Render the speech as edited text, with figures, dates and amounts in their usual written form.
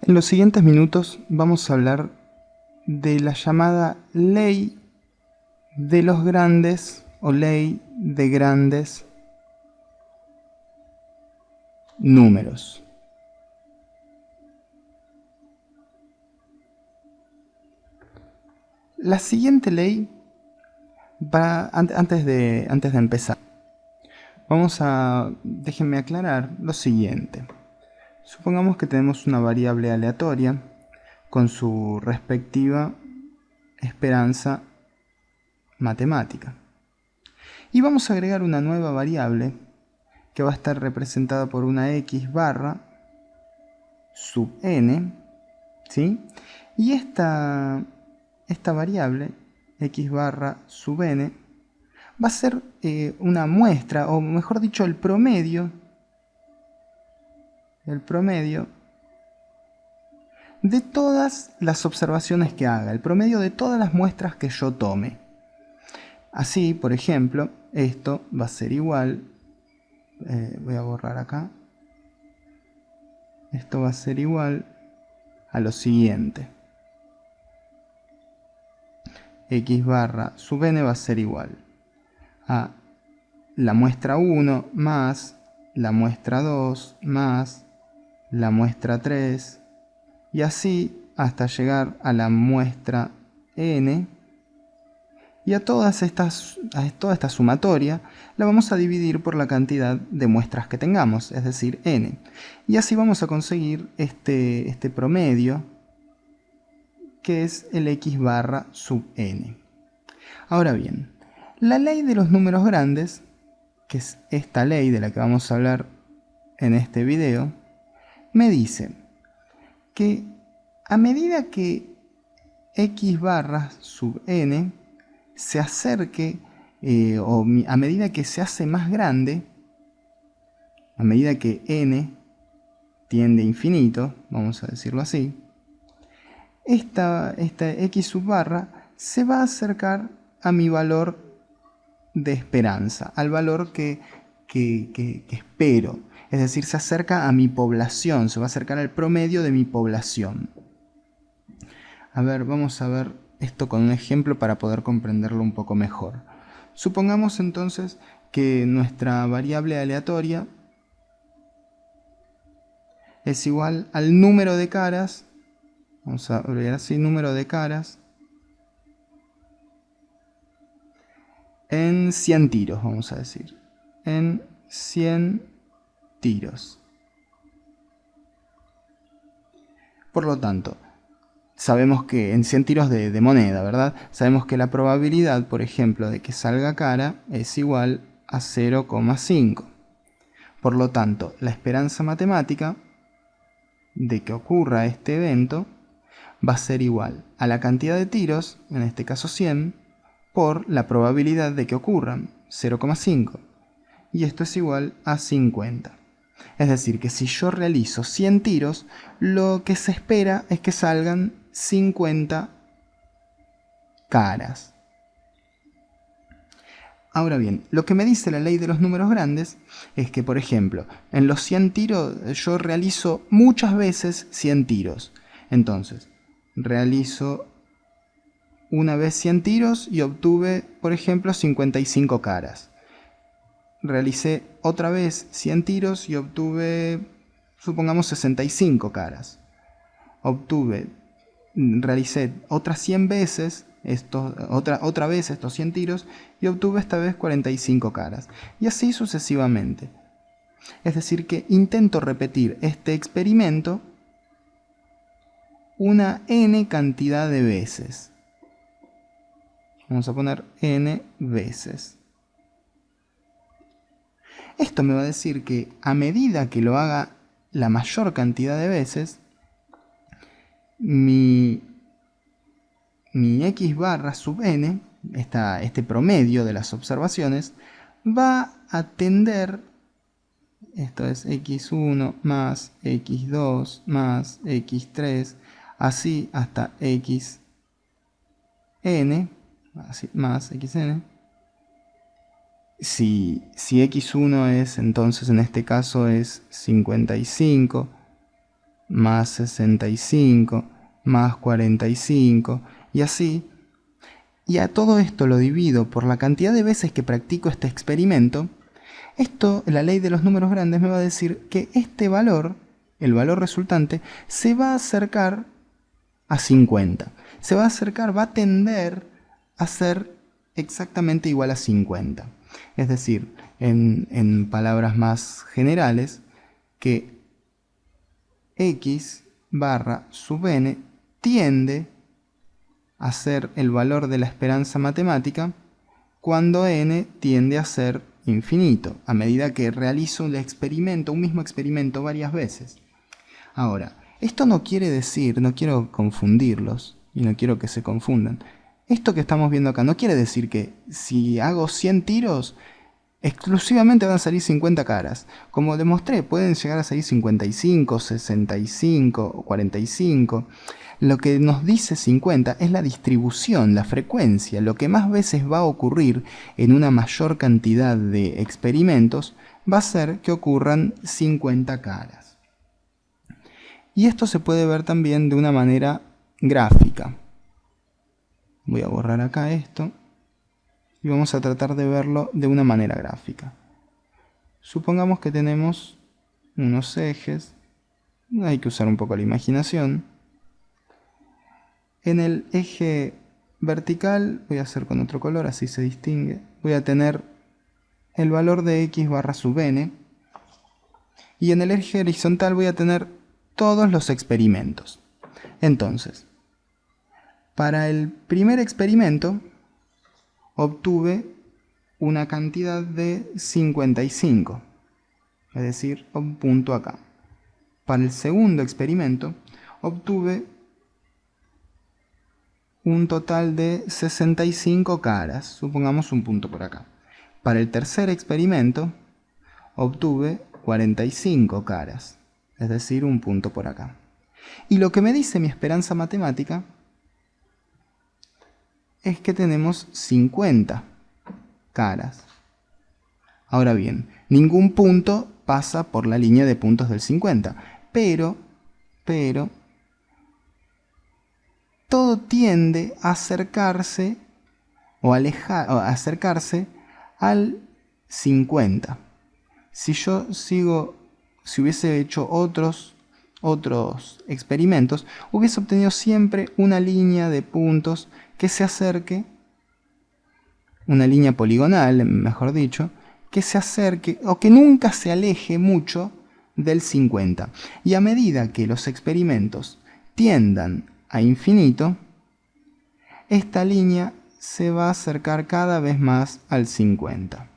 En los siguientes minutos vamos a hablar de la llamada ley de los grandes o ley de grandes números. La siguiente ley va antes de empezar. Déjenme aclarar lo siguiente. Supongamos que tenemos una variable aleatoria con su respectiva esperanza matemática. Y vamos a agregar una nueva variable que va a estar representada por una x barra sub n, ¿sí? Y esta variable, x barra sub n, va a ser una muestra, o mejor dicho, el promedio de todas las observaciones que haga, el promedio de todas las muestras que yo tome. Así, por ejemplo, esto va a ser igual, voy a borrar acá, esto va a ser igual a lo siguiente. X barra sub n va a ser igual a la muestra 1 más la muestra 2 más la muestra 3 y así hasta llegar a la muestra n, y a toda esta sumatoria la vamos a dividir por la cantidad de muestras que tengamos, es decir, n, y así vamos a conseguir este promedio que es el x barra sub n. Ahora bien, la ley de los números grandes, que es esta ley de la que vamos a hablar en este video, me dice que a medida que x barra sub n se acerque, a medida que se hace más grande, a medida que n tiende a infinito, vamos a decirlo así, esta x sub barra se va a acercar a mi valor de esperanza, al valor que espero. Es decir, se acerca a mi población, se va a acercar al promedio de mi población. A ver, vamos a ver esto con un ejemplo para poder comprenderlo un poco mejor. Supongamos entonces que nuestra variable aleatoria es igual al número de caras, vamos a abreviar así, número de caras, en 100 tiros, vamos a decir, en 100 tiros. Por lo tanto, sabemos que en 100 tiros de moneda, ¿verdad? Sabemos que la probabilidad, por ejemplo, de que salga cara es igual a 0,5. Por lo tanto, la esperanza matemática de que ocurra este evento va a ser igual a la cantidad de tiros, en este caso 100, por la probabilidad de que ocurran, 0,5. Y esto es igual a 50. Es decir, que si yo realizo 100 tiros, lo que se espera es que salgan 50 caras. Ahora bien, lo que me dice la ley de los números grandes es que, por ejemplo, en los 100 tiros yo realizo muchas veces 100 tiros. Entonces, realizo una vez 100 tiros y obtuve, por ejemplo, 55 caras. Realicé otra vez 100 tiros y obtuve, supongamos, 65 caras. Realicé otras 100 veces, otra vez estos 100 tiros y obtuve esta vez 45 caras. Y así sucesivamente. Es decir, que intento repetir este experimento una n cantidad de veces. Vamos a poner n veces. Esto me va a decir que a medida que lo haga la mayor cantidad de veces, mi x barra sub n, este promedio de las observaciones, va a tender, esto es x1 más x2 más x3, así hasta xn, así, más xn. Si x1 es, entonces en este caso es 55, más 65, más 45, y así. Y a todo esto lo divido por la cantidad de veces que practico este experimento. Esto, la ley de los números grandes, me va a decir que este valor, el valor resultante, se va a acercar a 50. Se va a acercar, va a tender a ser exactamente igual a 50. Es decir, en palabras más generales, que x barra sub n tiende a ser el valor de la esperanza matemática cuando n tiende a ser infinito, a medida que realizo el experimento, un mismo experimento varias veces. Ahora, esto no quiere decir, no quiero confundirlos y no quiero que se confundan. Esto que estamos viendo acá no quiere decir que si hago 100 tiros, exclusivamente van a salir 50 caras. Como demostré, pueden llegar a salir 55, 65 o 45. Lo que nos dice 50 es la distribución, la frecuencia. Lo que más veces va a ocurrir en una mayor cantidad de experimentos va a ser que ocurran 50 caras. Y esto se puede ver también de una manera gráfica. Voy a borrar acá esto y vamos a tratar de verlo de una manera gráfica. Supongamos que tenemos unos ejes, hay que usar un poco la imaginación. En el eje vertical, voy a hacer con otro color, así se distingue, voy a tener el valor de x barra sub n, y en el eje horizontal voy a tener todos los experimentos. Entonces, para el primer experimento obtuve una cantidad de 55, es decir, un punto acá. Para el segundo experimento obtuve un total de 65 caras, supongamos un punto por acá. Para el tercer experimento obtuve 45 caras, es decir, un punto por acá. Y lo que me dice mi esperanza matemática es que tenemos 50 caras. Ahora bien, ningún punto pasa por la línea de puntos del 50, pero todo tiende a acercarse o acercarse al 50. Si hubiese hecho otros experimentos, hubiese obtenido siempre una línea de puntos que se acerque, una línea poligonal, mejor dicho, que se acerque o que nunca se aleje mucho del 50. Y a medida que los experimentos tiendan a infinito, esta línea se va a acercar cada vez más al 50.